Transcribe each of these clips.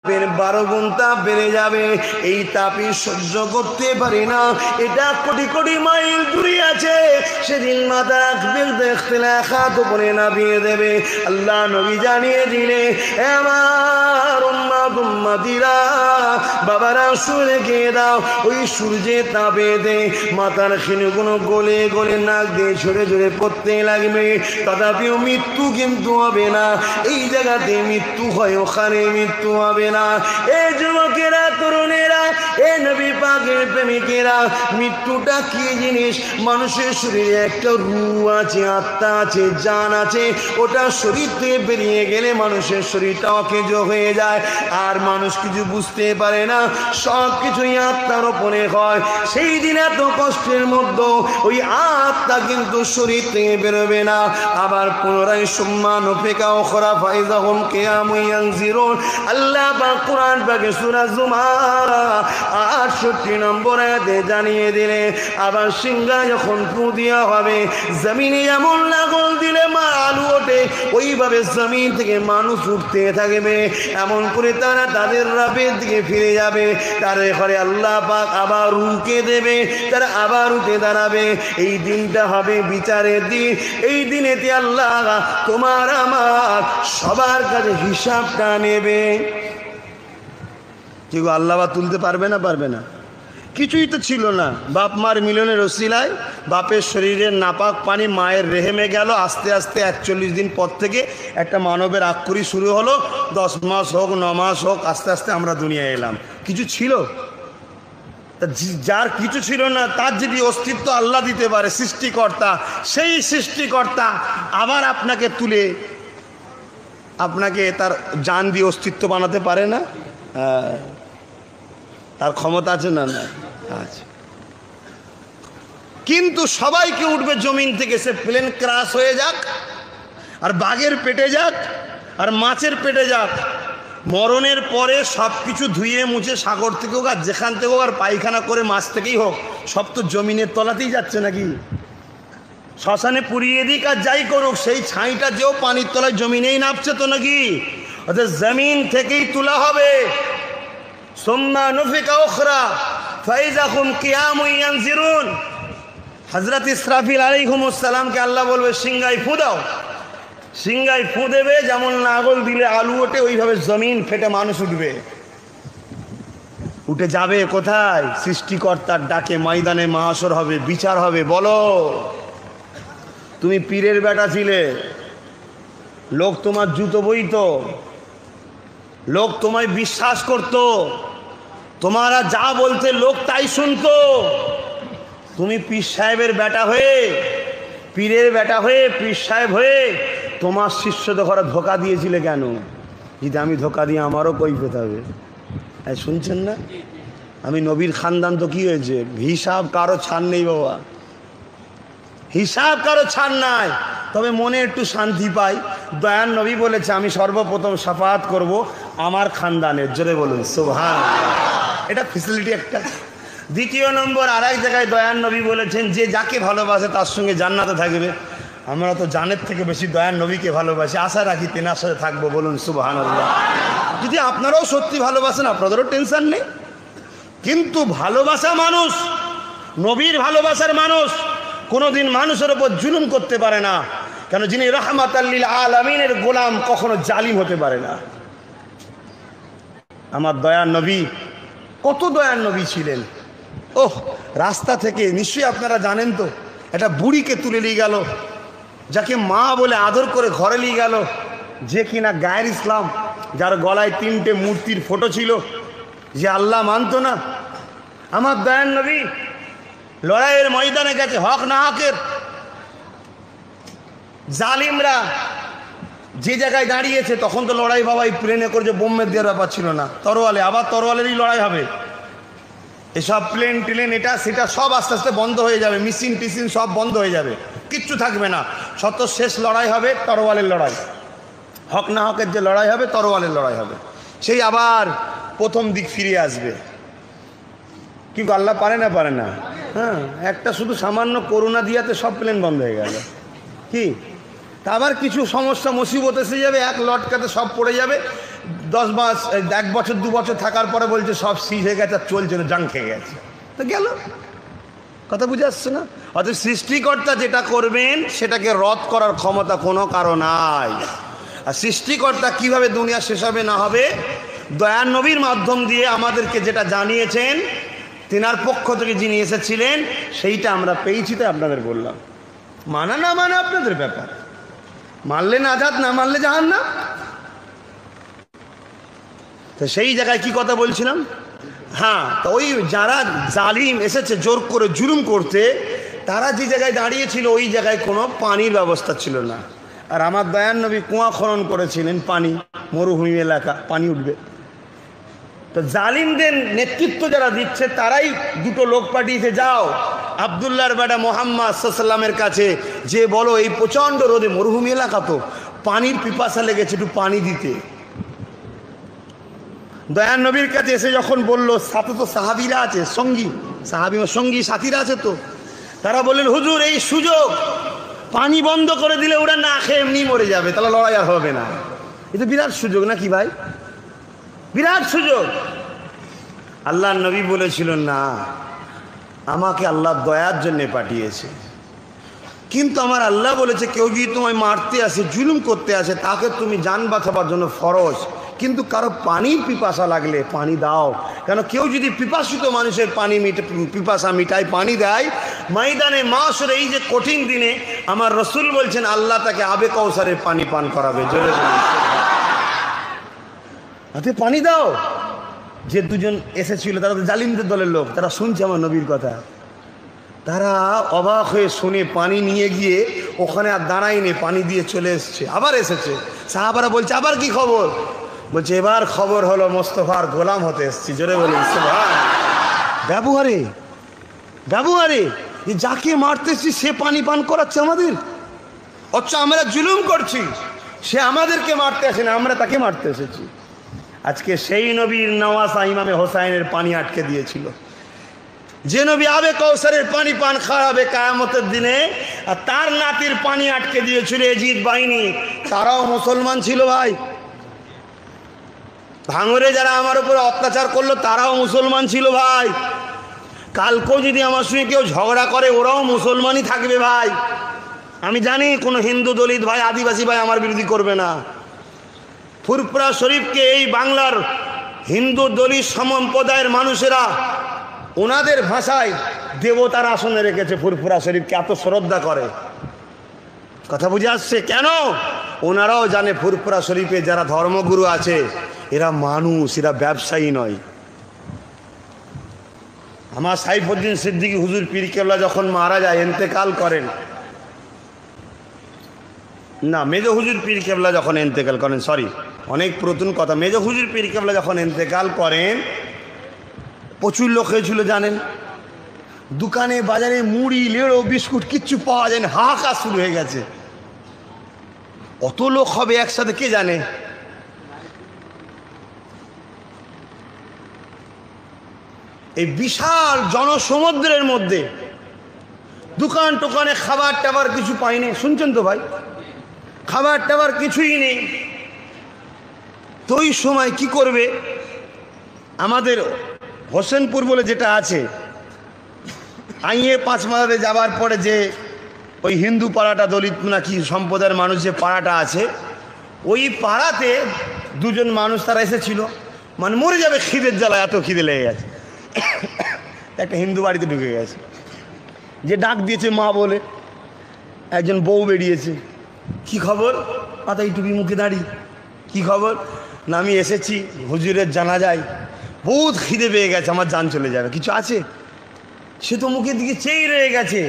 12 গুণ তাপ বেড়ে যাবে। এই তাপে সহ্য করতে পারি না, এটা কোটি কোটি মাইল দূরে আছে। সেদিন মাথা রাখবে, দেখতে হাত উপরে নামিয়ে দেবে। আল্লাহ নবী জানিয়ে দিলে, আমার উম্মতিরা বাবারা শুনে গিয়ে দাও, ওই সূর্যের তাপেতে মাথার খিনগুলো গলে গলে নাক দিয়ে ঝরে ঝরে পড়তে লাগবে। তথাপিও মৃত্যু কিন্তু হবে না। এই জায়গাতে মৃত্যু হয়, ওখানে মৃত্যু হবে না। এ যুবকেরা, তরুণেরা, এ নবী পাকের প্রেমিকেরা, মৃত্যুটা কি জিনিস? মানুষের শরীরে একটা রূহ আছে, আত্মা আছে, জান আছে। ওটা শরীর থেকে বেরিয়ে গেলে মানুষের শরীরটা অকেজ হয়ে যায়, আর মানুষ কিছু বুঝতে পারে না। সব কিছুই আত্মার ওপরে হয়। সেই দিন এত কষ্টের মধ্যে ওই আত্মা কিন্তু শরীর থেকে বেরোবে না। আবার পুনরায় সম্মান অপেক্ষা খরা ফাইজাহুম কিয়ামুন ইয়ানজিরুন। আল্লাহ পাক কোরআন পাকে সূরা জুমার 68 নম্বর আয়াতে জানিয়ে দিলে, আবার সিংহা যখন ফু দেওয়া হবে, জমিনে যেমন লাঙল দিলে আলু ওঠে, ওইভাবে জমিন থেকে মানুষ উঠতে থাকবে। এমন করে তারা তাদের রবের দিকে ফিরে যাবে। তার ঘরে আল্লাহ পাক আবার রুকে দেবে, তারা আবার উঠে দাঁড়াবে। এই দিনটা হবে বিচারের দিন। এই দিনেতে আল্লাহ তোমার আমার সবার কাছে হিসাবটা নেবে। কি গো, আল্লাহ তুলতে পারবে না? পারবে না। কিছুই তো ছিল না। বাপ মার মিলনের ওসিলায় বাপের শরীরের নাপাক পানি মায়ের রেহেমে গেল। আস্তে আস্তে 41 দিন পর থেকে একটা মানবের আক্ষরি শুরু হলো। 10 মাস হোক, 9 মাস হোক, আস্তে আস্তে আমরা দুনিয়ায় এলাম। কিছু ছিল? তা যার কিছু ছিল না, তার যদি অস্তিত্ব আল্লাহ দিতে পারে, সৃষ্টিকর্তা, সেই সৃষ্টিকর্তা আবার আপনাকে তুলে আপনাকে তার জান দিয়ে অস্তিত্ব বানাতে পারে না? তার ক্ষমতা আছে না? না আছে। কিন্তু সবাইকে উঠবে জমিন থেকে, সে প্লেন ক্রাশ হয়ে যাক, আর বাঘের পেটে যাক, আর মাছের পেটে যাক। মরণের পরে সব কিছু ধুয়ে মুছে, সাগর থেকে হোক আর যেখান থেকে হোক, আর পায়খানা করে মাছ থেকেই হোক, সব তো জমিনের তলাতেই যাচ্ছে নাকি? শ্মশানে পুড়িয়ে দিক আর যাই করুক, সেই ছাইটা যেও পানির তলায় জমিনেই নামছে তো নাকি? অর্থাৎ জমিন থেকেই তোলা হবে। সুম্মা নুফিকা উখরা ফাইজা হুম কিয়ামুন ইয়ানজিরুন। হযরত ইসরাফিল আলাইহিস সালামকে আল্লাহ বলবে, সিংহায় ফু দাও। সিংহায় ফু দেবে, যেমন নাগল দিলে আলু ওঠে, ওইভাবে জমিন ফেটে মানুষ উঠবে। উঠে যাবে কোথায়? সৃষ্টিকর্তার ডাকে ময়দানে মাহশর হবে, বিচার হবে। বলো, তুমি পীরের বেটা ছিলে, লোক তোমার জুতো বইতো, লোক তোমায় বিশ্বাস করত, তোমারা যা বলতে লোক তাই শুনতো। তুমি পীর সাহেবের বেটা হয়ে, পীরের বেটা হয়ে, পীর সাহেব হয়ে তোমার শিষ্যদের ঘরে ধোকা দিয়েছিলে কেন? যদি আমি ধোকা দিয়ে আমারও কৈফিয়ত হবে। শুনছেন না? আমি নবীর খানদান, তো কি হয়েছে? হিসাব কারো ছাড় নেই বাবা, হিসাব কারো ছাড় নাই। তবে মনে একটু শান্তি পাই। দয়ার নবী বলেছে, আমি সর্বপ্রথম শাফাআত করব আমার খানদানের। জোরে বলুন সুবহানাল্লাহ। এটা ফ্যাসিলিটি একটা। দ্বিতীয় নম্বর, আর এক জায়গায় দয়ার নবী বলেছেন, যে যাকে ভালোবাসে তার সঙ্গে জান্নাতে থাকবে। আমরা তো জানের থেকে বেশি দয়ার নবীকে ভালোবাসি, আশা রাখি তেনার সাথে থাকবো। বলুন সুবহানাল্লাহ। যদি আপনারাও সত্যি ভালোবাসেন, আপনাদেরও টেনশন নেই। কিন্তু ভালোবাসা মানুষ, নবীর ভালোবাসার মানুষ কোনোদিন মানুষের ওপর জুলুম করতে পারে না। কেন? যিনি রাহমাতাল লিল আলামিনের গোলাম কখনো জালিম হতে পারে না। আমার দয়ার নবী, কত দয়ার নবী ছিলেন। ওহ, রাস্তা থেকে নিশ্চয়ই আপনারা জানেন তো, একটা বুড়িকে তুলে নিয়ে গেল, যাকে মা বলে আদর করে ঘরে নিয়ে গেল, যে কিনা গায়ের ইসলাম, যার গলায় 3টে মূর্তির ফটো ছিল, যে আল্লাহ মানত না। আমার দয়ার নবী লড়াইয়ের ময়দানে গেছে, হক না হকের। জালিমরা যে জায়গায় দাঁড়িয়েছে, তখন তো লড়াই বাবাই প্লেনে করে যে বোমের দেওয়ার ব্যাপার ছিল না, তরোয়ালে, আবার তরোয়ালেরই লড়াই হবে। এসব প্লেন টিলেন এটা সেটা সব আস্তে আস্তে বন্ধ হয়ে যাবে, মিশিং টিসিং সব বন্ধ হয়ে যাবে, কিচ্ছু থাকবে না। শত শেষ লড়াই হবে তরোয়ালের লড়াই, হক না হকের যে লড়াই হবে, তরোয়ালের লড়াই হবে। সেই আবার প্রথম দিক ফিরে আসবে। কিন্তু আল্লাহ পারে না? পারে না। হ্যাঁ, একটা শুধু সামান্য করোনা দিয়াতে সব প্লেন বন্ধ হয়ে গেল। কি তা আবার কিছু সমস্যা মুসিবত এসে যাবে, এক লটকাতে সব পড়ে যাবে। 10 মাস 1 বছর 2 বছর থাকার পরে বলছে সব সিজ হয়ে গেছে, আর চলছে না, জাং খেয়ে গেছে, তো গেল। কথা বুঝে আসছে না? অর্থাৎ সৃষ্টিকর্তা যেটা করবেন সেটাকে রদ করার ক্ষমতা কোনো কারো নাই। আর সৃষ্টিকর্তা কিভাবে দুনিয়া শেষ হবে না হবে, দয়ার নবীর মাধ্যম দিয়ে আমাদেরকে যেটা জানিয়েছেন, তিনার পক্ষ থেকে যিনি এসেছিলেন, সেইটা আমরা পেয়েছি, তো আপনাদের বললাম। মানা না মানা আপনাদের ব্যাপার, মানলে আজাদ, না মানলে জাহান্নাম। তো সেই জায়গায় কি কথা বলছিলাম? হ্যাঁ, তো ওই যারা জালিম এসেছে জোর করে জুলুম করতে, তারা যে জায়গায় দাঁড়িয়েছিল ওই জায়গায় কোনো পানির ব্যবস্থা ছিল না। আর আমার দয়ার নবী কুয়া খনন করেছিলেন, পানি, মরুভূমি এলাকা, পানি উঠবে। তো জালিমদের নেতৃত্ব যারা দিচ্ছে তারাই দুটো লোক পাঠিয়েছে, যাও আব্দুল্লাহর বেটা মোহাম্মদ সাল্লামের কাছে যে বলো এই প্রচণ্ড রোদে, মরুভূমি এলাকা তো, পানির পিপাসা লেগেছে, একটু পানি দিতে। দয়ার নবীর কাছে এসে যখন বলল, সাথে তো সাহাবিরা আছে, সঙ্গী সাথীরা আছে, তো তারা বললেন হুজুর এই সুযোগ, পানি বন্ধ করে দিলে ওরা না খেয়ে এমনি মরে যাবে, তাহলে লড়াই আর হবে না। এটা বিরাট সুযোগ নাকি ভাই, বিরাট সুযোগ। আল্লাহ নবী বলেছিল না, আমাকে আল্লাহ দয়ার জন্য পাঠিয়েছে, কিন্তু আমার আল্লাহ বলেছে কেউ যদি তোমায় মারতে আসে, জুলুম করতে আসে, তাকে তুমি জান বাঁচাবার জন্য ফরজ, কিন্তু কারো পানির পিপাসা লাগলে পানি দাও। কেন কেউ যদি পিপাসিত মানুষের পিপাসা মিটায়, পানি দেয়, ময়দানে মাশরে এই যে কঠিন দিনে আমার রসুল বলছেন আল্লাহ তাকে আবে কৌসারের পানি পান করাবে। জোরে হাতে পানি দাও। যে দুজন এসেছিল তারা তো জালিমদের দলের লোক, তারা শুনছে আমার নবীর কথা, তারা অবাক হয়ে শুনে পানি নিয়ে গিয়ে ওখানে আর দাঁড়ায়নি, পানি দিয়ে চলে এসছে, আবার এসেছে। সাহাবারা বলছে আবার কি খবর? বলছে এবার খবর হলো মোস্তফার গোলাম হতে এসছি। জোরে বলি ব্যবহারে যে যাকে মারতেছি সে পানি পান করাচ্ছে আমাদের, অথচ আমরা জুলুম করছি, সে আমাদেরকে মারতে আসে না, আমরা তাকে মারতে এসেছি। আজকে সেই নবীর নওয়াসা ইমামে হোসাইনের পানি আটকে দিয়েছিল, যে নবী আবে কৌসারের পানি পান খাওয়াবে কিয়ামতের দিনে, আর তার নাতির পানি আটকে দিয়েছিল এজিদ বাহিনী। তারাও মুসলমান ছিল ভাই, ভাঙরে যারা আমার উপরে অত্যাচার করলো তারাও মুসলমান ছিল ভাই। কালকেও যদি আমার সঙ্গে কেউ ঝগড়া করে ওরাও মুসলমানই থাকবে ভাই। আমি জানি কোনো হিন্দু দলিত ভাই, আদিবাসী ভাই আমার বিরোধী করবে না। ফুরফুরা শরীফকে এই বাংলার হিন্দু দলিত সম্প্রদায়ের মানুষেরা ওনাদের ভাষায় দেবতার আসনে রেখেছে। ফুরফুরা শরীফকে এত শ্রদ্ধা করে, কথা বুঝে আসছে কেন? ওনারাও জানে ফুরফুরা শরীফে যারা ধর্মগুরু আছে এরা মানুষ, এরা ব্যবসায়ী নয়। আমার সাইফুদ্দিন সিদ্দিকী হুজুর পীর কেবলা যখন মারা যায়, ইন্তেকাল করেন, না মেজো হুজুর পীর কেবলা যখন ইন্তেকাল করেন, সরি অনেক পুরাতন কথা, মেজো হুজুর পীর কেবলা যখন ইন্তেকাল করেন, প্রচুর লোক হয়েছিল জানেন, দোকানে বাজারে মুড়ি লেড়ো বিস্কুট কিচ্ছু পাওয়া যায় না, হাহাকার শুরু হয়ে গেছে। অত লোক হবে একসাথে কে জানে। এই বিশাল জনসমুদ্রের মধ্যে দোকান টোকানে খাবার টাবার কিছু পাইনি, শুনছেন তো ভাই, খাবার টাবার কিছুই নেই। তো ওই সময় কি করবে, আমাদের হোসেনপুর বলে যেটা আছে, আইয়ে পাঁচমাদাতে যাবার পরে যে ওই হিন্দু পাড়াটা, দলিত নাকি সম্প্রদায়ের মানুষ যে পাড়াটা আছে, ওই পাড়াতে দুজন মানুষ তারা এসেছিল, মানে মরে যাবে খিদের জ্বালা, এত খিদে লেগে গেছে। একটা হিন্দু বাড়িতে ঢুকে গেছে, যে ডাক দিয়েছে মা বলে, একজন বউ বেরিয়েছে, কি খবর? মাথায় টুপি, মুখে দাঁড়ি, কি খবর? না আমি এসেছি হুজুরের জানাজায়, বহুত খিদে পেয়ে গেছে, আমার জান চলে যাবে, কিছু আছে? সে তো মুখের দিকে চেয়ে রয়ে গেছে।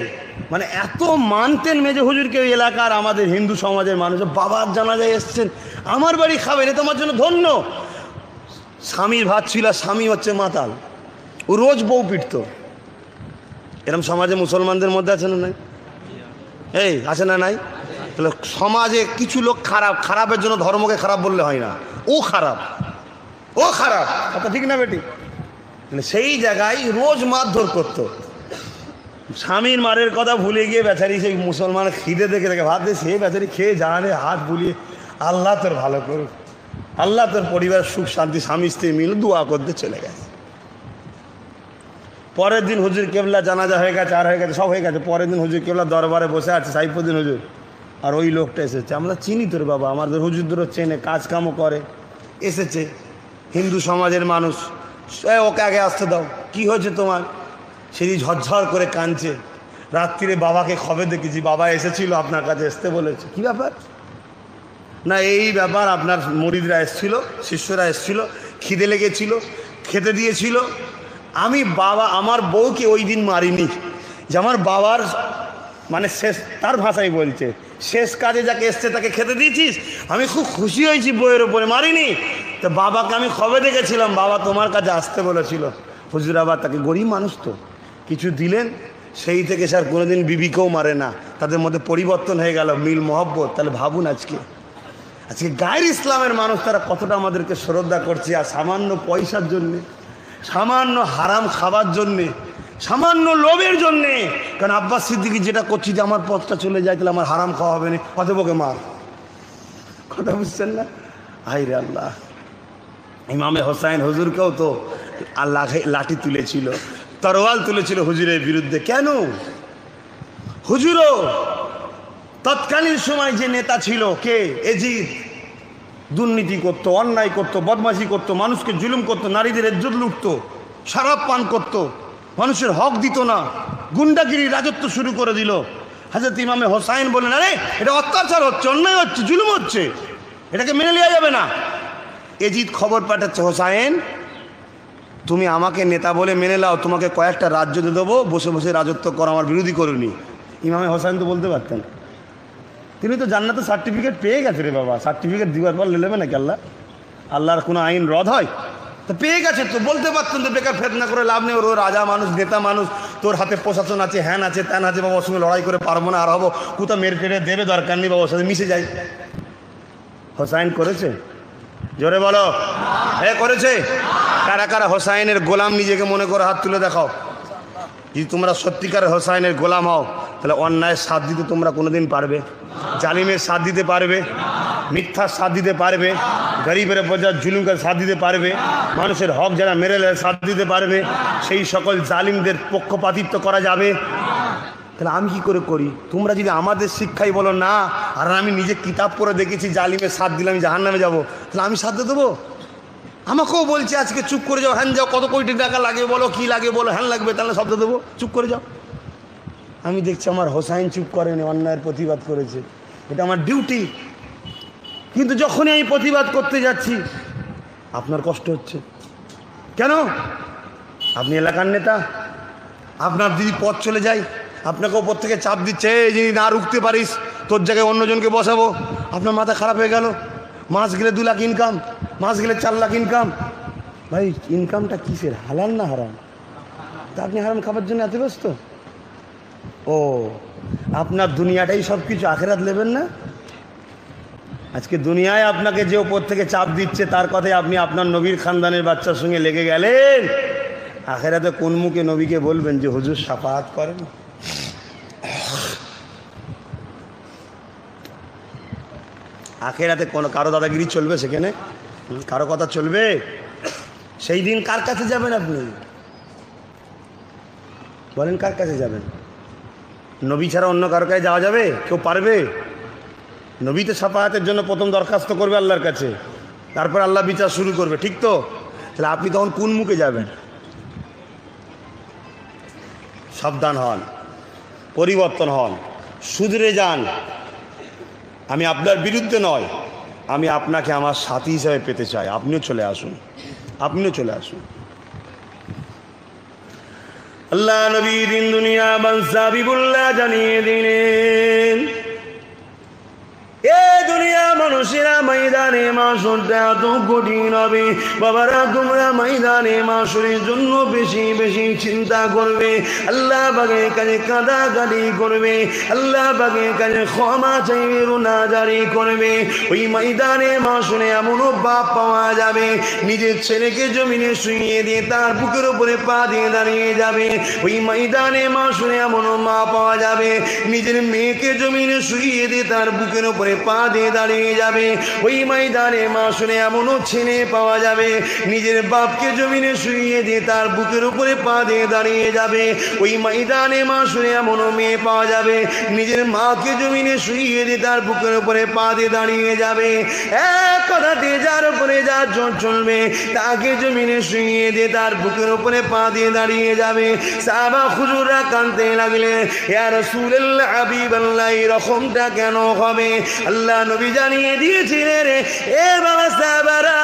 মানে এত মানতেন মেজো হুজুরকে ওই এলাকার আমাদের হিন্দু সমাজের মানুষ। বাবার জানাজায় এসছেন, আমার বাড়ি খাবেন, এ তোমার জন্য ধন্য। স্বামীর ভাত ছিল, স্বামী হচ্ছে মাতাল, ও রোজ বউ পিটত। এরকম সমাজে মুসলমানদের মধ্যে আছে না নাই? এই আছে না নাই? তাহলে সমাজে কিছু লোক খারাপ, খারাপের জন্য ধর্মকে খারাপ বললে হয় না, ও খারাপ, ও খারাপ, কথা ঠিক না বেটি? সেই জায়গায় রোজ মারধর করতো। স্বামীর মারের কথা ভুলে গিয়ে বেচারি সেই মুসলমান খিদে দেখে ভাত দিয়ে সে বেচারি খেয়ে জানালে হাত বুলিয়ে, আল্লাহ তোর ভালো করুক, আল্লাহ তোর পরিবার সুখ শান্তি স্বামী স্ত্রী মিল দোয়া করতে চলে গেছে। পরের দিন হুজুর কেবলা জানাজা হয়ে গেছে, আর হয়ে গেছে, সব হয়ে গেছে। পরের দিন হুজুর কেবলা দরবারে বসে আছে সাইফুদ্দিন হুজুর, আর ওই লোকটা এসেছে। আমরা চিনি তোর বাবা, আমাদের হুজুরদেরও চেনে, কাজ কামও করে, এসেছে হিন্দু সমাজের মানুষ। ওকে আগে আসতে দাও, কি হয়েছে তোমার? সেদিন ঝরঝর করে কাঁদছে। রাত্রিরে বাবাকে খবর দেখেছি, বাবা এসেছিল আপনার কাছে, আসতে বলেছে। কি ব্যাপার? না এই ব্যাপার, আপনার মুরিদরা এসেছিল, শিষ্যরা এসেছিল, খিদে লেগেছিল, খেতে দিয়েছিল। আমি বাবা আমার বউকে ওই দিন মারিনি, যে আমার বাবার মানে শেষ, তার ভাষাই বলছে, শেষ কাজে যাকে এসছে তাকে খেতে দিয়েছিস। আমি খুব খুশি হয়েছি বউয়ের ওপরে, মারিনি। তো বাবাকে আমি খবর দেখেছিলাম, বাবা তোমার কাছে আসতে বলেছিল। হুজুর আবার তাকে, গরিব মানুষ তো, কিছু দিলেন। সেই থেকে স্যার কোনোদিন বিবিকেও মারে না, তাদের মধ্যে পরিবর্তন হয়ে গেল, মিল মহব্বত। তাহলে ভাবুন আজকে গায়ের ইসলামের মানুষ তারা কতটা আমাদেরকে শ্রদ্ধা করছে। আর সামান্য পয়সার জন্যে, সামান্য হারাম খাবার জন্যে, সামান্য লোভের জন্যে। কারণ আব্বাস সিদ্দিকী যেটা করছি, যে আমার পথটা চলে যায়, তাহলে আমার হারাম খাওয়া হবে না, অতবকে মার। কথা বুঝছেন না? হাই রে আল্লাহ। ইমামে হোসাইন হুজুরকেও তো আল্লাহ লাঠি তুলেছিল, তরোয়াল তুলেছিল হুজুরের বিরুদ্ধে। কেন? হুজুরও তৎকালীন সময় যে নেতা ছিল, কে? এজিদ। দুর্নীতি করত, অন্যায় করত, বদমাশি করত, মানুষকে জুলুম করত, নারীদের ইজ্জত লুটত, শরাব পান করত, মানুষের হক দিত না, গুন্ডাগিরি রাজত্ব শুরু করে দিল। হযরত ইমামে হোসাইন বলেন, আরে এটা অত্যাচার হচ্ছে, অন্যায় হচ্ছে, জুলুম হচ্ছে, এটাকে মেনে নেওয়া যাবে না। এজিদ খবর পাঠাচ্ছে, হোসাইন তুমি আমাকে নেতা বলে মেনে নাও, তোমাকে কয়েকটা রাজ্য দিয়ে দেবো, বসে বসে রাজত্ব করো, আমার বিরোধী করুনি। ইমামে হোসাইন তো বলতে পারতেন, তিনি তো জান্নাতের সার্টিফিকেট পেয়ে গেছে রে বাবা। সার্টিফিকেট দিবার পর নেবে নাকি আল্লাহ? আল্লাহর কোনো আইন রদ হয়? তো পেয়ে গেছে, তো বলতে পারতেন তো, বেকার ফেতনা করে লাভ নেই, ওর রাজা মানুষ, নেতা মানুষ, তোর হাতে প্রশাসন আছে, হ্যান আছে, ত্যান আছে, বাবার সঙ্গে লড়াই করে পারবো না, আর হবো কোথাও মেরে টেরে দেবে, দরকার নেই, বাবার সাথে মিশে যাই। হোসাইন করেছে? জোরে বলো, হ্যাঁ করেছে। কারা কারা হোসাইনের গোলাম নিজেকে মনে করে হাত তুলে দেখাও। যদি তোমরা সত্যিকারের হোসাইনের গোলাম হও, তাহলে অন্যায়ের সাথ দিতে তোমরা কোনোদিন পারবে? জালিমের সাথ দিতে পারবে? মিথ্যার সাথ দিতে পারবে? গরিবের বোঝার জুলুমকে সাথ দিতে পারবে? মানুষের হক যারা মেরে সাথ দিতে পারবে? সেই সকল জালিমদের পক্ষপাতিত্ব করা যাবে? তাহলে আমি কি করে করি? তোমরা যদি আমাদের শিক্ষাই বলো না, আর আমি নিজে কিতাব পড়ে দেখেছি জালিমের সাথ দিলে আমি জাহান্নামে যাবো, তাহলে আমি সাথ দেবো? আমাকেও বলছে আজকে চুপ করে যাও, হ্যান যাও, কত কোটি টাকা লাগে বলো, কি লাগে বলো, হ্যান লাগবে, তাহলে শব্দ দেবো, চুপ করে যাও। আমি দেখছি আমার হোসাইন চুপ করেনি, অন্যায়ের প্রতিবাদ করেছে, এটা আমার ডিউটি। কিন্তু যখনই আমি প্রতিবাদ করতে যাচ্ছি, আপনার কষ্ট হচ্ছে কেন? আপনি এলাকার নেতা, আপনার যদি পথ চলে যায়, আপনাকে ওপর থেকে চাপ দিচ্ছে, এই যদি না রুখতে পারিস তোর জায়গায় অন্যজনকে বসাবো, আপনার মাথা খারাপ হয়ে গেল। মাস গেলে 2 লাখ ইনকাম, মাস গেলে 4 লাখ ইনকাম। ভাই ইনকামটা কিসের, হালাল না হারাম? তা আপনি হারাম খাবার জন্য এত ব্যস্ত? ও আপনার দুনিয়াটাই সব কিছু, আখেরাত নেবেন না? আজকে দুনিয়ায় আপনাকে যে ওপর থেকে চাপ দিচ্ছে, তার কথায় আপনি আপনার নবীর খানদানের বাচ্চার সঙ্গে লেগে গেলেন। আখেরাতে কোন মুখে নবীকে বলবেন যে হুজুর শাফাআত করেন? আখেরাতে কোনো কারো দাদাগিরি চলবে? সেখানে কারো কথা চলবে? সেই দিন কার কাছে যাবেন আপনি? বলেন কার কাছে যাবেন? নবী ছাড়া অন্য কারো কাছে যাওয়া যাবে? কেউ পারবে? নবী তো শাফাআতের জন্য প্রথম দরখাস্ত করবে আল্লাহর কাছে, তারপর আল্লাহ বিচার শুরু করবে, ঠিক তো? তাহলে আপনি তখন কোন মুখে যাবেন? সাবধান হন, পরিবর্তন হন, শুধরে যান। আমি আপনার বিরুদ্ধে নয়, আমি আপনাকে আমার সাথী হিসাবে পেতে চাই। আপনিও চলে আসুন, আপনিও চলে আসুন। আল্লাহ নবী দিন দুনিয়া বানসা বিবুল্লাহ জানিয়ে দিলেন, এ দুনিয়া মানুষেরা ময়দানে মাশরটা এত কঠিন হবে। বাবারা তোমরা ময়দানে মাশরের জন্য বেশি বেশি চিন্তা করবে, আল্লাহ পাকের কাছে কাঁদাকাটি করবে, আল্লাহ পাকের কাছে ক্ষমা চাইবে, রোনাজারি করবে। ওই ময়দানে মাশরে এমনও বাপ পাওয়া যাবে, নিজের ছেলেকে জমিনে শুইয়ে দিয়ে তার বুকের উপরে পা দিয়ে দাঁড়িয়ে যাবে। ওই ময়দানে মাশরে এমনও মা পাওয়া যাবে, নিজের মেয়েকে জমিনে শুইয়ে দিয়ে তার বুকের উপরে উপরে পা দিয়ে দাঁড়িয়ে যাবে। ওই ময়দানে মাশরে এমনও ছেলে পাওয়া যাবে নিজের বাপকে জমিনে শুইয়ে দিয়ে তার বুকের উপরে পা দিয়ে দাঁড়িয়ে যাবে। ওই ময়দানে মাশরে এমনও মেয়ে পাওয়া যাবে নিজের মাকে জমিনে শুইয়ে দিয়ে তার বুকের উপরে পা দিয়ে দাঁড়িয়ে যাবে। এক কথাতে যার উপরে যার জোর চলবে তাকে জমিনে শুইয়ে দিয়ে তার বুকের উপরে পা দিয়ে দাঁড়িয়ে যাবে। সাহাবা হুজুররা কাঁদতে লাগলেন, ইয়া রাসূলুল্লাহ হাবিবাল্লাহ, এরকমটা কেন হবে? আল্লাহ নবী জানিয়ে দিয়েছিলেন, এ বাবা সাহাবারা,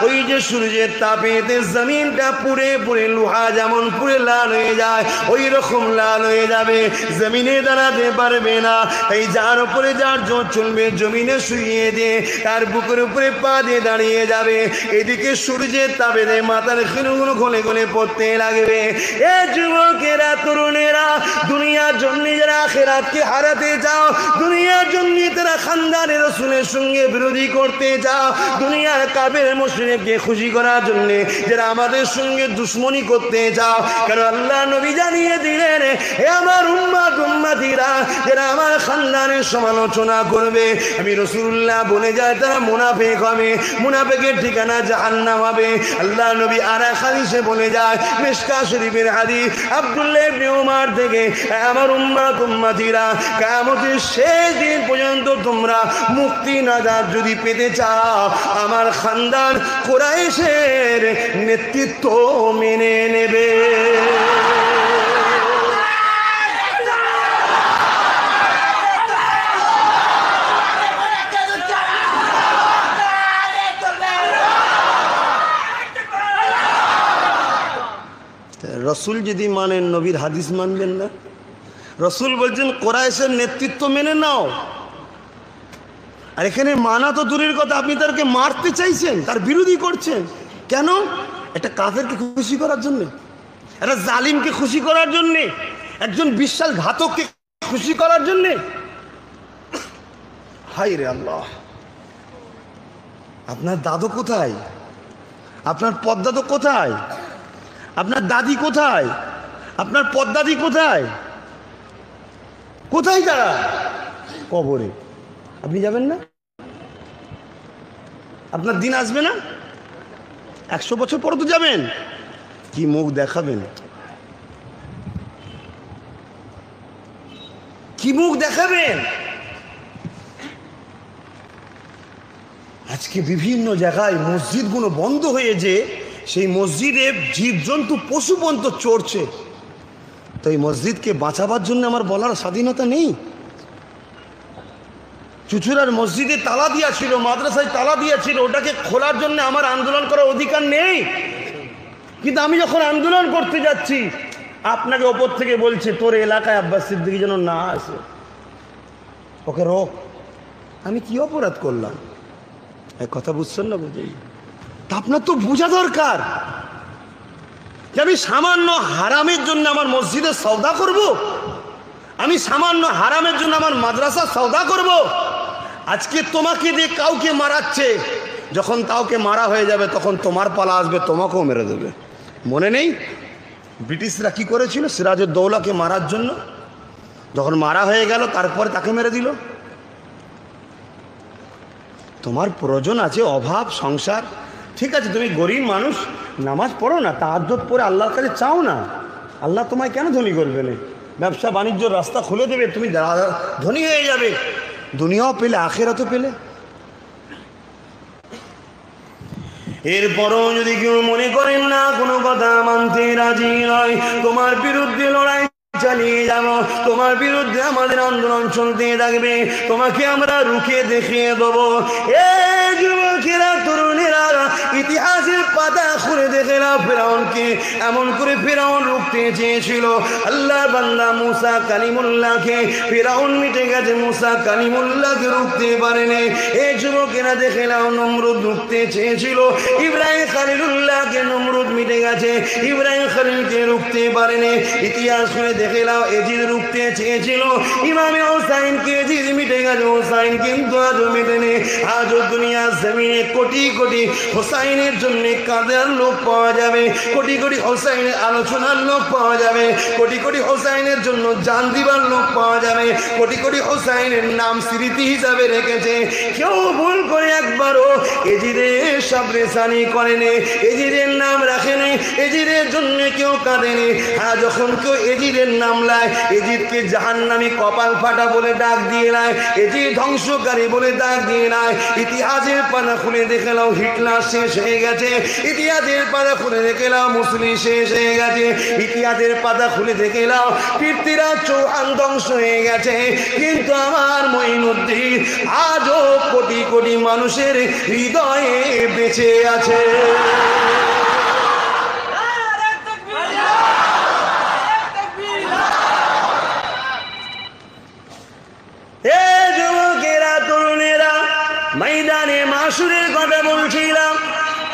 ওই যে সূর্যের তাপেতে জমিনটা পুড়ে পুড়ে লোহা যেমন পুড়ে লাল হয়ে যায় ওই রকম লাল হয়ে যাবে, জমিনে দাঁড়াতে পারবে না। এই যার উপরে যার জোর চলবে জমিনে শুইয়ে দিয়ে তার বুকের উপরে পা দিয়ে দাঁড়িয়ে যাবে। এদিকে সূর্যের তাপেতে মাথার খিলগুলো গলে গলে পড়তে লাগবে। এ যুবকেরা, তরুণেরা, দুনিয়ার জন্য যারা আখিরাতকে হারাতে চাও, দুনিয়ার জন্য তারা খানদানে রাসূলের সঙ্গে বিরোধী করতে চাও, দুনিয়ার কাফের মুশরিককে খুশি করার জন্য যারা আমাদের সঙ্গে দুশ্মনী করতে চাও, কারণ আল্লাহ নবী জানিয়ে দিলেন, হে আমার উম্মত উম্মতিরা, যারা আমার খানদানের সমালোচনা করবে আমি রাসূলুল্লাহ বলে যায় তারা মুনাফিক হবে, মুনাফিকের ঠিকানা জাহান্নাম হবে। আল্লাহ নবী আর এক হাদিসে বলে যায়, মিশকাত শরীফের হাদিস, আব্দুল্লাহ ইবনে উমর থেকে, আমার উম্মত উম্মতিরা, কিয়ামতের শেষ দিন পর্যন্ত তোমরা মুক্তি নাজাত যদি পেতে চাও আমার খানদান কুরাইশের নেতৃত্ব মেনে নেবে। রসুল যদি মানেন নবীর হাদিস মানবেন না? রসুল বলছেন কুরাইশের নেতৃত্ব মেনে নাও, আর এখানে মানা তো দূরের কথা, আপনি তাকে মারতে চাইছেন, তার বিরোধী করছেন কেন? একটা কাফেরকে খুশি করার জন্য, একটা জালিমকে খুশি করার জন্যে, একজন বিশ্বাসঘাতককে খুশি করার জন্যে। হায় রে আল্লাহ, আপনার দাদু কোথায়? আপনার পদ্দাদু কোথায়? আপনার দাদি কোথায়? আপনার পদ্দাদি কোথায়? কোথায় তারা? কবরে। আপনি যাবেন না? আপনার দিন আসবে না? 100 বছর পর তো যাবেন। কি মুখ দেখাবেন? কি মুখ দেখাবেন? আজকে বিভিন্ন জায়গায় মসজিদগুলো বন্ধ হয়েছে, সেই মসজিদে জীবজন্তু পশু পর্যন্ত চড়ছে। তো এই মসজিদকে বাঁচাবার জন্য আমার বলার স্বাধীনতা নেই? চুচুড়ার মসজিদে তালা দিয়া ছিল, মাদ্রাসায় তালা দিয়া ছিল, ওটাকে খোলার জন্য আমার আন্দোলন করার অধিকার নেই? কিন্তু আমি যখন আন্দোলন করতে যাচ্ছি আপনাকে ওপর থেকে বলছে তোর এলাকায় আব্বাস সিদ্দিকী যেন না আসে, ওকে রোক। আমি কি অপরাধ করলাম? এক কথা বুঝছেন না? বুঝেই আপনার তো বোঝা দরকার যে আমি সামান্য হারামের জন্য আমার মসজিদে সওদা করব? আমি সামান্য হারামের জন্য আমার মাদ্রাসা সওদা করব? আজকে তোমাকে দিয়ে কাউকে মারাচ্ছে, যখন কাউকে মারা হয়ে যাবে তখন তোমার পালা আসবে, তোমাকেও মেরে দেবে। মনে নেই ব্রিটিশরা কি করেছিল সিরাজউদ্দৌলাকে মারার জন্য? যখন মারা হয়ে গেল তারপরে তাকে মেরে দিল। তোমার প্রয়োজন আছে, অভাব, সংসার, ঠিক আছে, তুমি গরিব মানুষ, নামাজ পড়ো না, তাহাজ্জুদ পড়ে আল্লাহর কাছে চাও না, আল্লাহ তোমায় কেন ধনী করবে না? ব্যবসা বাণিজ্য রাস্তা খুলে দেবে, তুমি ধনী হয়ে যাবে, দুনিয়াও পেলে আখিরাতও পেলে। এরপরও যদি কেউ মনে করেন না কোনো কথা মানতে রাজি নয়, তোমার বিরুদ্ধে লড়াই চালিয়ে যাব, তোমার বিরুদ্ধে আমাদের আন্দোলন চলতে থাকবে, তোমাকে আমরা রুখে দেখিয়ে দেবো। এ যুবকেরা, তরুণেরা, ইতিহাসের পাতা খুলে দেখে না ফেরাউনকে এমন করে ফেরাউন রুখতে চেয়েছিল। আল্লাহর বান্দা মুসা কালিমুল্লাহকে, ফেরাউন মিটে গেছে, মুসা কালিমুল্লাহকে রুখতে পারেনি। এই যুবকেরা দেখে নাও, নমরুদ রুখতে চেয়েছিল, ইব্রাহিম খলিলুল্লাহকে নমরুদ মিটে গেছে, ইব্রাহিম খলিলকে রুখতে পারেনি। ইতিহাস করে দেখে নাও, এজিদ রুখতে চেয়েছিল ইমামে হোসাইনকে, এজিদ মিটে গেছে, হোসাইন কিন্তু আজও মেটেনি। আজও দুনিয়ার জমিনে কোটি কোটি হোসাইনের জন্য কাঁদার লোক পাওয়া যাবে, কোটি কোটি হোসাইনের আলোচনার লোক পাওয়া যাবে, কোটি কোটি হোসাইনের জন্য জান দিবার লোক পাওয়া যাবে, কোটি কোটি হোসাইনের নাম স্মৃতি হিসাবে রেখেছে। কেউ ভুল করে একবারও এজিদের সাবরেসানি করেনি, এজিদের নাম রাখেনি, এজিদের জন্য কেউ কাঁদেনি। আর যখন কেউ এজিদের নাম লায়, এজিদকে জাহান্নামী কপাল ফাটা বলে ডাক দিয়ে নেয়, এজিদ ধ্বংসকারী বলে ডাক দিয়ে নেয়। ইতিহাসের পাতা খুলে দেখে নাও, হিটলার শেষ হয়ে গেছে। ইতিহাসের পাতা খুলে দেখে নাও, মুসলিম শেষ হয়ে গেছে। ইতিহাসের পাতা খুলে দেখে নাও, পৃথ্বীরাজ চৌহান ধ্বংস হয়ে গেছে। কিন্তু আমার মঈনুদ্দিন আজও কোটি কোটি মানুষের হৃদয়ে বেঁচে আছে। ময়দানে মাশরের কথা বলছিলাম,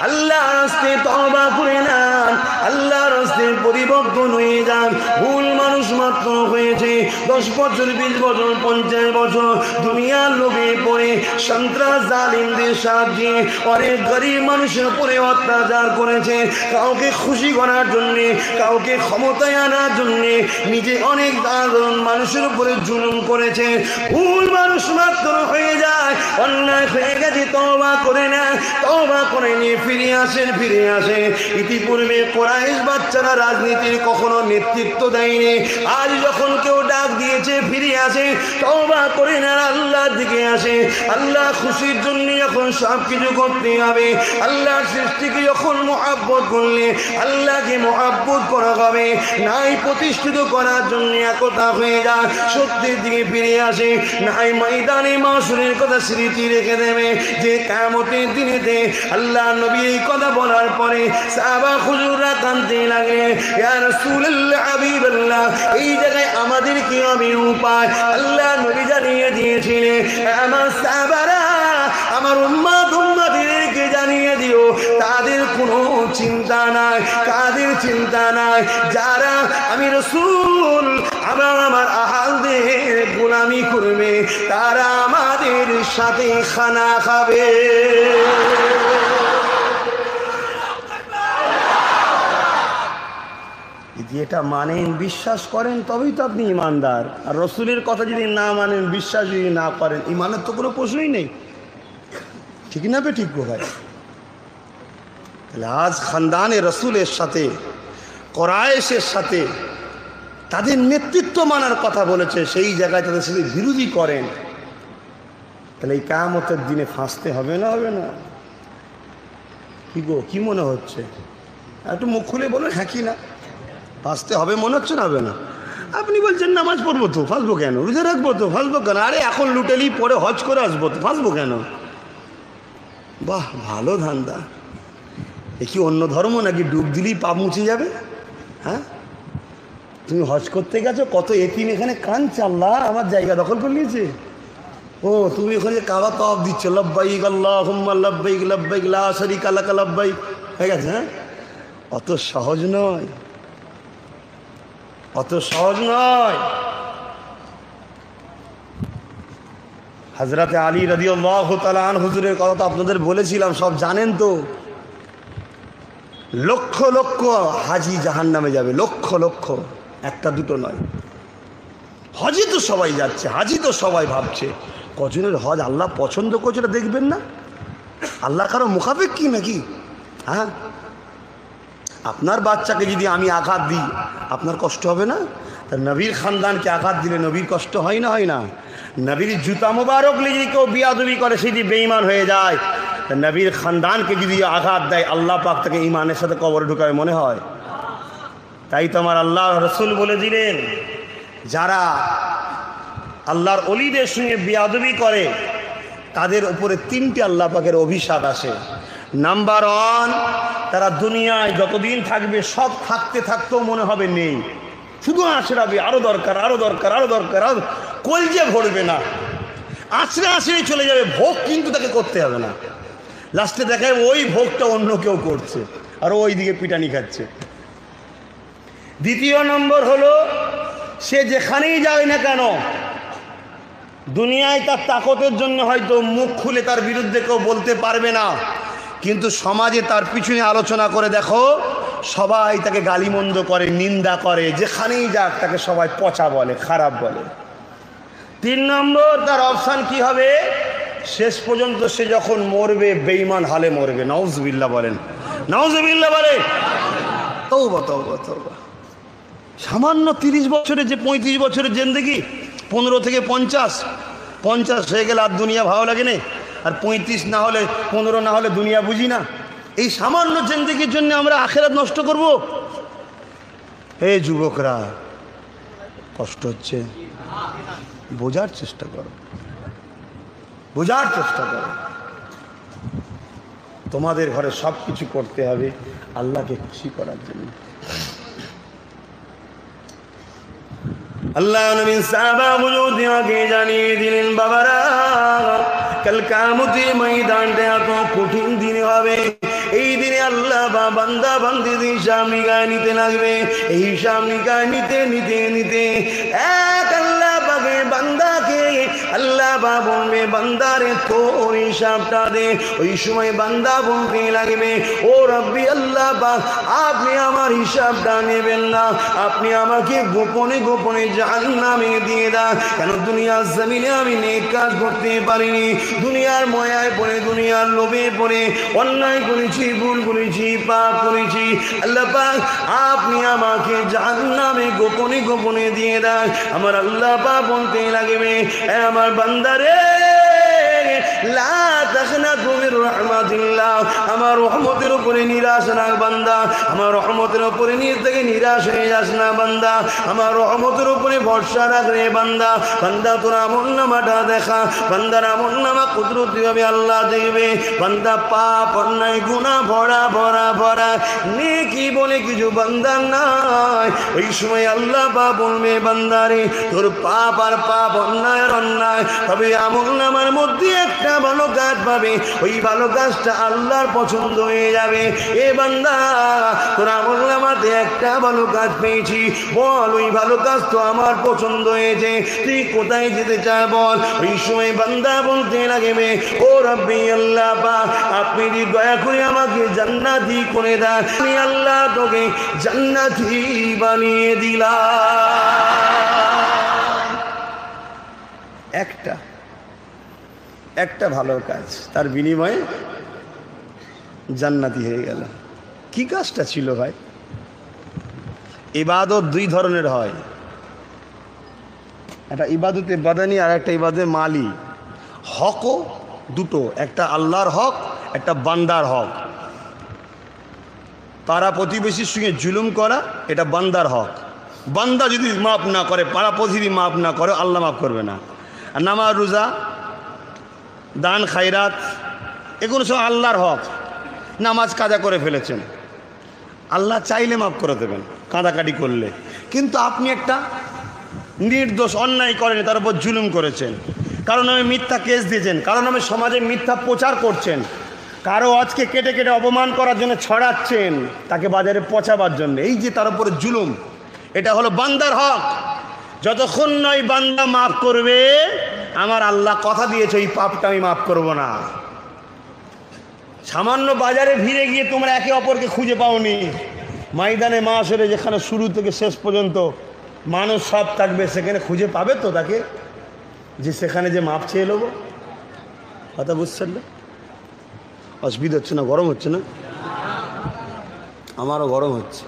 আল্লাহর রাস্তায় তওবা করে নেন, আল্লাহর রাস্তায় পরিবর্তন হয়ে যান। ভুল মানুষ মাত্র হয়েছে 10 বছর, 20 বছর, 50 বছর দুনিয়ার লোভে পড়ে সন্ত্রাস জালিমদের সাহায্যে অনেক গরিব মানুষের উপরে অত্যাচার করেছে। কাউকে খুশি করার জন্যে, কাউকে ক্ষমতায় আনার জন্যে নিজে অনেক সাধারণ মানুষের উপরে জুলুম করেছে। ভুল মানুষ মাত্র হয়ে যায়, অন্যায় হয়ে গেছে, তওবা করে নেন, তওবা করে নিয়ে ফিরে আসেন, ফিরে আসেন। ইতিপূর্বে কুরাইশ বাচ্চারা রাজনীতির কখনো নেতৃত্ব দেয়নি। আজ যখন কেউ ডাক দিয়েছে ফিরে আসে, তওবা করে নেন, আল্লাহর দিকে আসে। আল্লাহ খুশির জন্য যখন সব কিছু করতে হবে, আল্লাহর সৃষ্টিকে যখন মহব্বত করলে আল্লাহকে মহব্বত করা হবে, নাই প্রতিষ্ঠিত করার জন্য একতা হয়ে যায়, সত্যের দিকে ফিরে আসে, নাই ময়দানে মাশরের কথা স্মৃতি রেখে দেবে যে কিয়ামতের দিনেতে আল্লাহ নবী এই কথা বলার পরে সাহাবা হুজুররা কাঁদতে লাগলেন, ইয়া রাসূলুল্লাহ, হাবিবাল্লাহ, এই জায়গায় আমাদের কি হবে উপায়? আল্লাহ নবী জানিয়ে দিয়েছিলেন, আমার সাহাবারা, আমার উম্মতদেরকে জানিয়ে দিও, তাদের কোনো চিন্তা নাই, কাদের চিন্তা নাই, যারা আমি রাসূল আমার আহালদের গোলামি করবে, তারা আমাদের সাথে খানা খাবে। যদি এটা মানেন, বিশ্বাস করেন, তবেই তো আপনি ইমানদার। আর রসুলের কথা যদি না মানেন, বিশ্বাস যদি না করেন, ইমানের তো কোনো প্রশ্নই নেই। ঠিক না বে? ঠিক ভাই। তাহলে আজ খানদানে রসুলের সাথে, কোরাইশের সাথে তাদের নেতৃত্ব মানার কথা বলেছে, সেই জায়গায় তাদের সাথে বিরোধী করেন, তাহলে এই কিয়ামতের দিনে ফাঁসতে হবে না? হবে না? কি গো, কি মনে হচ্ছে? একটু মুখ খুলে বলুন, হ্যাঁ কি না? ফাঁসতে হবে মনে হচ্ছে না? হবে না? আপনি বলছেন নামাজ পড়বো তো, ফাঁসবো কেন? রোজা রাখবো তো, ফাঁসবো কেন? আরে এখন লুটেলি, পরে হজ করে আসবো তো, ফাঁসবো কেন? বাহ, ভালো ধান্দা। এ কি অন্য ধর্ম নাকি? ডুব দিলেই পাপ মুছে যাবে? হ্যাঁ, তুমি হজ করতে গেছো, কত এতিম এখানে কাঁদছে, আল্লাহ আমার জায়গা দখল করে নিয়েছে। ও তুমি ওখানে কাবা তওয়াফ দিচ্ছ, লব্বাইক আল্লাহুম্মা লব্বাইক লব্বাইক লা শারীকা লাক লব্বাইক, হয়ে গেছে। হ্যাঁ, অত সহজ নয়, অত সহজ নয়। হযরতে আলী রাদিয়াল্লাহু তাআলা আনহু হুজুরের কথা তো আপনাদের বলেছিলাম, সব জানেন তো। লক্ষ লক্ষ হাজি জাহান্নামে যাবে, লক্ষ লক্ষ, একটা দুটো নয়। হজে তো সবাই যাচ্ছে, হাজি তো সবাই ভাবছে, কজনের হজ আল্লাহ পছন্দ করছে এটা দেখবেন না? আল্লাহ কারো মুখাপেক্ষী কি নাকি? হ্যাঁ, আপনার বাচ্চাকে যদি আমি আঘাত দিই, আপনার কষ্ট হবে না? তা নবীর খানদানকে আঘাত দিলে নবীর কষ্ট হয় না? হয় না? নবীর জুতা মোবারক নিয়ে যদি কেউ বিয়াদবি করে, সেটি বেঈমান হয়ে যায়। তা নবীর খানদানকে যদি আঘাত দেয়, আল্লাহ পাক তাকে ঈমানের সাথে কবরে ঢুকাবে মনে হয়? তাই তো আমার আল্লাহ রসুল বলে দিলেন, যারা আল্লাহর অলিদের সঙ্গে বিয়াদবি করে, তাদের উপরে 3টি আল্লাহ পাকের অভিশাপ আসে। নাম্বার 1, তারা দুনিয়ায় যতদিন থাকবে, সব থাকতে থাকতেও মনে হবে নেই, শুধু আছড়াবে, আরো দরকার, আরো দরকার, আরো দরকার, আরো, কলজে ভরবে না, আছড়ে আছড়ে চলে যাবে, ভোগ কিন্তু তাকে করতে হবে না। লাস্টে দেখায় ওই ভোগটা অন্য কেউ করছে, আর ওই দিকে পিটানি খাচ্ছে। দ্বিতীয় নম্বর হলো সে যেখানেই যায় না কেন দুনিয়ায় তার তাকতের জন্য হয়তো মুখ খুলে তার বিরুদ্ধে কেউ বলতে পারবে না, কিন্তু সমাজে তার পিছনে আলোচনা করে দেখো সবাই তাকে গালিমন্দ করে, নিন্দা করে, যেখানেই যাক তাকে সবাই পচা বলে, খারাপ বলে। 3 নম্বর তার অপশান কি হবে, শেষ পর্যন্ত সে যখন মরবে বেঈমান হালে মরবে। নাউজুবিল্লাহ বলেন, নাউজুবিল্লাহ বলে। তওবা তওবা তওবা। সামান্য 30 বছরের যে 35 বছরের জিন্দেগি, 15 থেকে 50 হয়ে গেলে আর দুনিয়া ভালো লাগে না, আর 35 না হলে 15 না হলে দুনিয়া বুঝি না। এই সামান্য জিন্দেগির জন্য আমরা আখিরাত নষ্ট করব? হে যুবকরা, কষ্ট হচ্ছে, বোঝার চেষ্টা করো, বোঝার চেষ্টা করো। তোমাদের ঘরে সব কিছু করতে হবে আল্লাহকে খুশি করার জন্য। আল্লাহ নবী সাহাবা বুজুর্গকে আগে জানিয়ে দিলেন, বাবারা কাল কিয়ামতের ময়দানটা এত কঠিন দিন হবে। এই দিনে আল্লাহ বা বান্দা বান্দিদের হিসাব নিকায় নিতে লাগবে। এই হিসাব নিকায় নিতে নিতে নিতে এক আল্লাহ পাকের বান্দাকে আল্লাহ বা বলবে, বান্দারে তোর হিসাবটা দে। ওই সময় বান্দা বলতে লাগবে, ও রব্বি আল্লাহ পাক, আপনি আমার হিসাবটা নেবেন না, আপনি আমাকে গোপনে গোপনে জাহান্নামে দিয়ে দাও। কেন দুনিয়ার জমিনে আমি নেক কাজ করতে পারিনি, দুনিয়ার ময়ায় পড়ে, দুনিয়ার লোভে পড়ে অন্যায় করেছি, ভুল করেছি, পাপ করেছি। আল্লাহ পাক আপনি আমাকে জাহান্নামে গোপনে গোপনে দিয়ে দেন। আমার আল্লাহ পাক বলতে লাগবে, আমার বান্দারে লা তাখনাতু মির রাহমাতিল্লাহ, আমার রহমতের উপরে নিরাশ না বান্দা, আমার রহমতের উপরে নিজ থেকে নিরাশ হয়ে যাস না বান্দা, আমার রহমতের উপরে ভরসা রাখ রে বান্দা। বান্দা তোর আমলনামাটা দেখা, বান্দার আমলনামা কুদরতিভাবে আল্লাহ দেখবে। বান্দা পাপ অন্যায় গুনাহ ভরা ভরা ভরা, নেকি বলে কিছু বান্দার নাই। ওই সময় আল্লাহ পাক বলবে, বান্দারে তোর পাপ আর পাপ, অন্যায় আর অন্যায়, তবে আমলনামার মধ্যে একটা ভালো কাজ পাবে, ওই ভালো কাজটা আল্লাহর পছন্দ হয়ে যাবে। এ বান্দা তোর আমলনামাতে একটা ভালো কাজ পেয়েছি, বল ওই ভালো কাজ তো আমার পছন্দ হয়েছে, তুই কোথায় যেতে চাস বল। ওই সময় বান্দা বলতে লাগবে, ও রব্বি আল্লাহ পাক, আপনি যদি দয়া করে আমাকে জান্নাতি করে দেন, আমি আল্লাহ তোকে জান্নাতি বানিয়ে দিলাম। একটা ভালো কাজ, তার বিনিময়ে জান্নাতি হয়ে গেল। কি কাজটা ছিল ভাই? ইবাদত 2 ধরনের হয়, একটা ইবাদতে বাদানি আর একটা ইবাদতে মালি। হকও দুটো, একটা আল্লাহর হক, একটা বান্দার হক। পাড়া প্রতিবেশীর সঙ্গে জুলুম করা, এটা বান্দার হক। বান্দা যদি মাফ না করে, পাড়া প্রতিবেশী মাফ না করে, আল্লাহ মাফ করবে না। আর নামাজ, রোজা, দান, খায়রাত, এগুলো সব আল্লাহর হক। নামাজ কাজা করে ফেলেছেন, আল্লাহ চাইলে মাফ করে দেবেন কাঁদাকাটি করলে। কিন্তু আপনি একটা নির্দোষ অন্যায় করেন, তার উপর জুলুম করেছেন, কারণ আমি মিথ্যা কেস দিয়েছেন, কারণ আমি সমাজে মিথ্যা প্রচার করছেন, কারো আজকে কেটে কেটে অপমান করার জন্য ছড়াচ্ছেন, তাকে বাজারে পচাবার জন্য, এই যে তার উপরে জুলুম, এটা হলো বান্দার হক। যতক্ষণ নয় বান্দা মাফ করবে, আমার আল্লাহ কথা দিয়েছে এই পাপটা আমি মাফ করব না। সামান্য বাজারে ভিড়ে গিয়ে তোমরা একে অপরকে খুঁজে পাওনি, ময়দানে মাহশরে যেখানে শুরু থেকে শেষ পর্যন্ত মানুষ সব থাকবে, সেখানে খুঁজে পাবে তো তাকে, যে সেখানে যে মাপ চেয়ে নেবো। কথা বুঝছেন না? অসুবিধা হচ্ছে না? গরম হচ্ছে না? আমারও গরম হচ্ছে।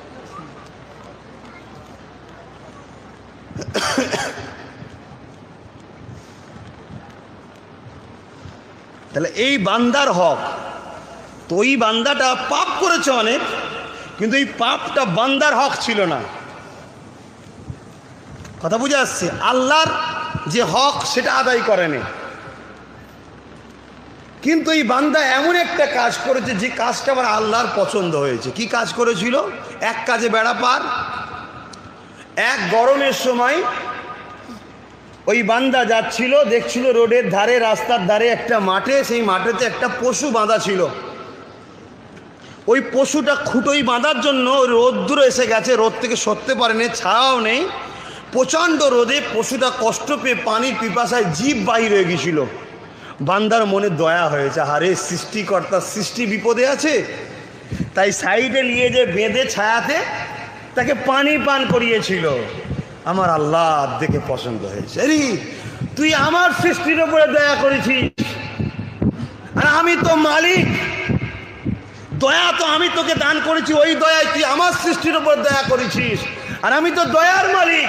তাহলে এই বান্দার হক, তো ওই বান্দাটা পাপ করেছে অনেক, কিন্তু এই পাপটা বান্দার হক ছিল না। কথা বুঝে আসছে? আল্লাহর যে হক সেটা আদায় করেনি, কিন্তু এই বান্দা এমন একটা কাজ করেছে যে কাজটা আমার আল্লাহর পছন্দ হয়েছে। কি কাজ করেছিল? এক কাজে বেড়া পার। এক গরমের সময় ওই বান্দা যাচ্ছিল, দেখছিল রোডের ধারে, রাস্তার ধারে একটা মাঠে, সেই মাঠেতে একটা পশু বাঁধা ছিল। ওই পশুটা খুঁটোই বাঁধার জন্য রোদ্দুর এসে গেছে, রোদ থেকে সরতে পারেনি, ছায়াও নেই, প্রচণ্ড রোদে পশুটা কষ্ট পেয়ে পানির পিপাসায় জীব বাহির হয়ে গেছিল। বান্দার মনে দয়া হয়েছে, আরে সৃষ্টিকর্তার সৃষ্টি বিপদে আছে, তাই সাইডে নিয়ে যে বেঁধে ছায়াতে তাকে পানি পান করিয়েছিল। আমার আল্লাহ দেখে পছন্দ হয়েছে, আরে তুই আমার সৃষ্টির উপরে দয়া করেছিস, আর আমি তো মালিক, দয়া তো আমি তোকে দান করেছি, ওই দয়ায় তুই আমার সৃষ্টির উপর দয়া করেছিস, আর আমি তো দয়ার মালিক।